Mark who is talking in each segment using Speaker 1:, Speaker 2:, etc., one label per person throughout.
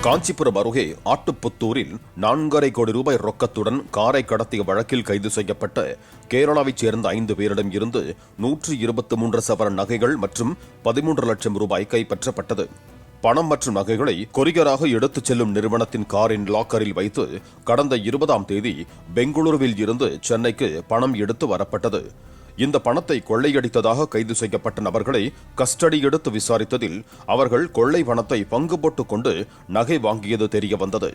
Speaker 1: காஞ்சிபுரம் அருகே ஆட்டுப்புத்தூரில் 4.5 கோடி ரூபாய் ரொக்கத்துடன் காரை கடத்திய வழக்கில் கைது செய்யப்பட்ட கேரளாவைச் சேர்ந்த 5 பேரிடம் இருந்து 123 சவரன் நகைகள் மற்றும் 13 லட்சம் ரூபாய் கைப்பற்றப்பட்டது. பணம் மற்றும் நகைகளை கொரியராக எடுத்துச் செல்லும் நிறுவனத்தின் காரின் லாக்கரில் வைத்து கடந்த 20ஆம் தேதி பெங்களூருவில் இருந்து சென்னைக்கு பணம் எடுத்து வரப்பட்டது. இந்த பணத்தை கொள்ளையடித்ததாக கைது செய்யப்பட்ட நபர்களை கஸ்டடி எடுத்து விசாரித்ததில் அவர்கள் கொள்ளை பணத்தை பங்கு போட்டுக் கொண்டு நகை வாங்கியது தெரியவந்தது.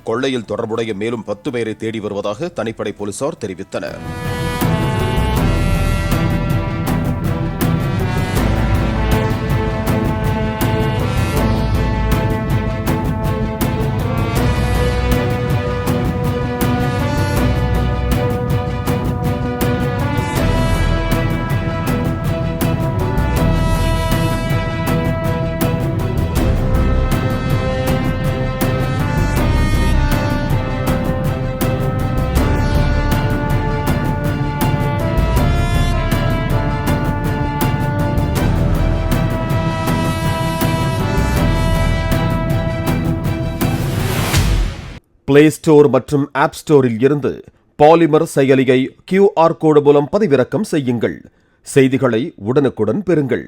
Speaker 1: கொள்ளையில் தொடர்புடைய மேலும் 10 பேரை தேடி வருவதாக தனிப்படை போலீசார் தெரிவித்தனர்.
Speaker 2: பிளே ஸ்டோர் மற்றும் ஆப் ஸ்டோரில் இருந்து பாலிமர் செயலியை QR கோடு மூலம் பதிவிறக்கம் செய்யுங்கள். செய்திகளை உடனுக்குடன் பெறுங்கள்.